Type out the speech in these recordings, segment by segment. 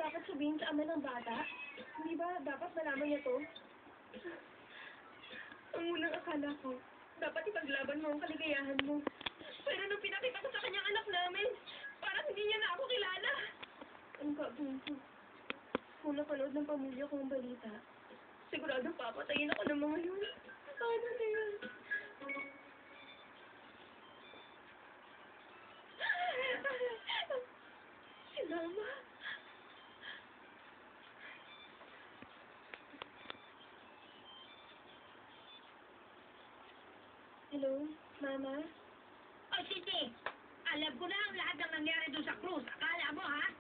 dapat sabihin sa ama ng bata? Hindi ba dapat malaman niya to? Ang unang akala ko, dapat ipaglaban mo ang kaligayahan mo. Pero nung pinakita ko sa kanyang anak namin, parang hindi niya na ako kilala. Ang gagawin ko? Kung napanood ng pamilya ko ang balita, siguradong papatayin ako ng mga yun. Paano na yun? Si Mama. Hello, Mama? Oh, Siti, alam ko na ang lahat ng nangyari doon sa cruise. Akala mo, ha?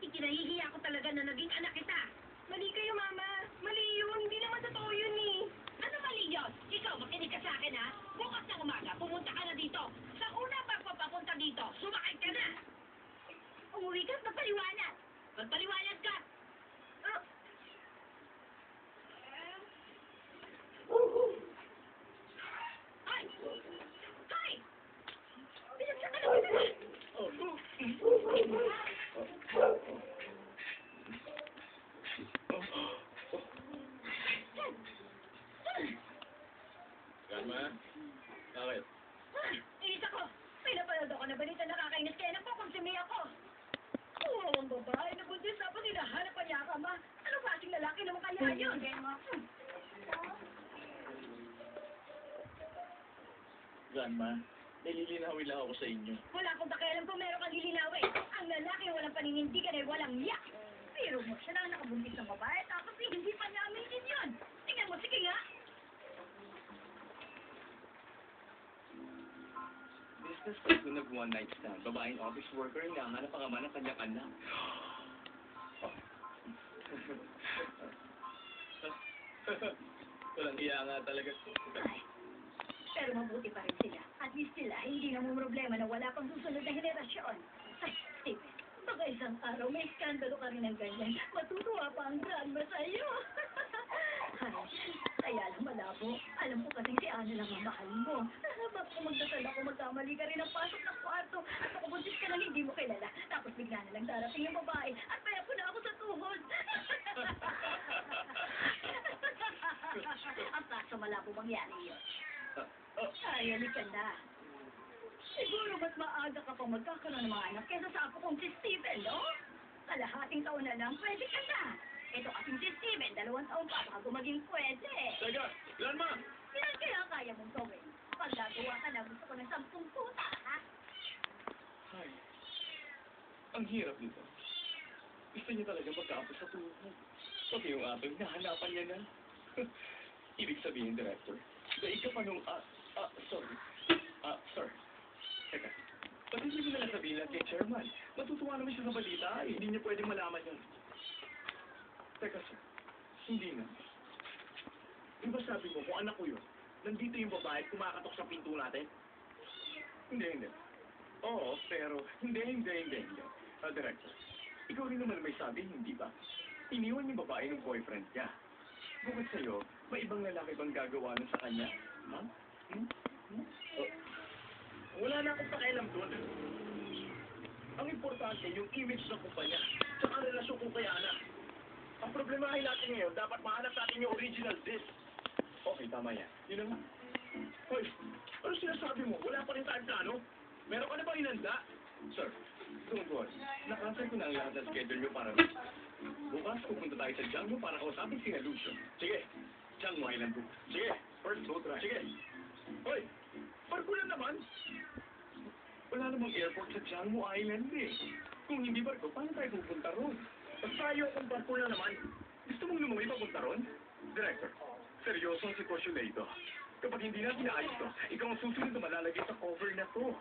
Ikinahihiya ko talaga na naging anak kita. Mali kayo, Mama. Mali yun. Hindi naman totoo yun eh. Ano mali yun? Ikaw, makinig ka sa akin, ha? Bukas na umaga, pumunta ka na dito. Sa una pagpapapunta dito, sumakay ka na. Umuwi ka at magpaliwanag. Magpaliwanag ka. Ah, Hoy! Hoy! Binagsak ka na kita. Grandma? Bakit? Inis ako. May napanood ako na balita nakakainis kaya nagpaponsumi ako. Oo, ang babae na buntis tapos hinahanap pa niya ang ama. Ano klaseng lalaki naman kaya yun? Grandma, nililinawin lang ako sa inyo. Wala akong pakialam kung meron kang lilinawin. Ang lalaki walang paninindigan ay walang yak. Pero mo siya na nakabuntis ng babae tapos hindi pa niya aminin yun. Tingnan mo, sige nga. Business ko nag one night stand. Babaeng office worker na hanap ang ama ng kanyang anak. Walang iya nga talaga. Pero mabuti pa rin sila. At least sila hindi na mo problema na wala pang susunod na henerasyon. Ay, Steven, baka isang araw may skandalo ka rin ng ganyan. Matutuwa pa ang grandma sa'yo. Ay, kaya lang malabo. Alam ko kasi si Ana lang ang mahal mo. Baka kung magdasal ako, magkamali ka rin ang pasok ng kwarto at makabuntis ka lang hindi mo kilala. Tapos bigla na lang darating yung babae at kaya po na ako sa tuhod. Ang kaso malabo mangyari yun. Ay, halika na. Siguro mas maaga ka pang magkakaroon ng mga anak kaysa sa ako kong si Steven, no? Kalahating taon na lang, pwede ka na. Ito kasing si Steven, 2 taon pa bago maging pwede. Teka, Grandma! Yan kaya kaya mong gawin. Pag gagawa ka na, gusto ko ng 10 puta, ha? Ay, ang hirap nito. Gusto niya talaga magkaapos sa tuhod. Pati yung ating nahanapan niya na. Ibig sabihin, Director, daig ka pa nung, sorry. Sir. Teka, pati hindi mo nalang sabihin lang kay Chairman. Matutuwa naman siya sa balita. Hindi niya pwedeng malaman yun. Teka, sir. Hindi na. Di ba sabi mo, kung anak ko yun, nandito yung babae at kumakatok sa pinto natin? Hindi. Oo, pero hindi. Director, ikaw rin naman may sabi, hindi ba? Iniwan yung babae ng boyfriend niya. Bukod sa'yo, may ibang lalaki bang gagawa nun sa kanya? Ha? Wala na akong pakialam doon. Ang importante, yung image ng kumpanya, sa relasyon ko kay Ana. Ang problemahin natin ngayon, dapat mahanap natin yung original disc. Okay, tama yan. Yun na nga. Hoy, ano sinasabi mo? Wala pa rin tayong plano? Meron ka na bang inanda? Sir, don't worry. Nakansel ko na ang lahat ng schedule nyo para bukas pupunta tayo sa Jianghu para kausapin si Lucio. Sige, Jianghu Island po. Sige, first boat ride. Sige. Hoy, barko na naman. Wala namang airport sa Jianghu Island eh. Kung hindi barko, paano tayo pupunta ron? Basta ayaw kung barko na naman. Gusto mong lumaway papunta ron? Director, seryoso ang sitwasyon na ito. Kapag hindi natin naayos to, ikaw ang susunod na malalagay sa cover na to.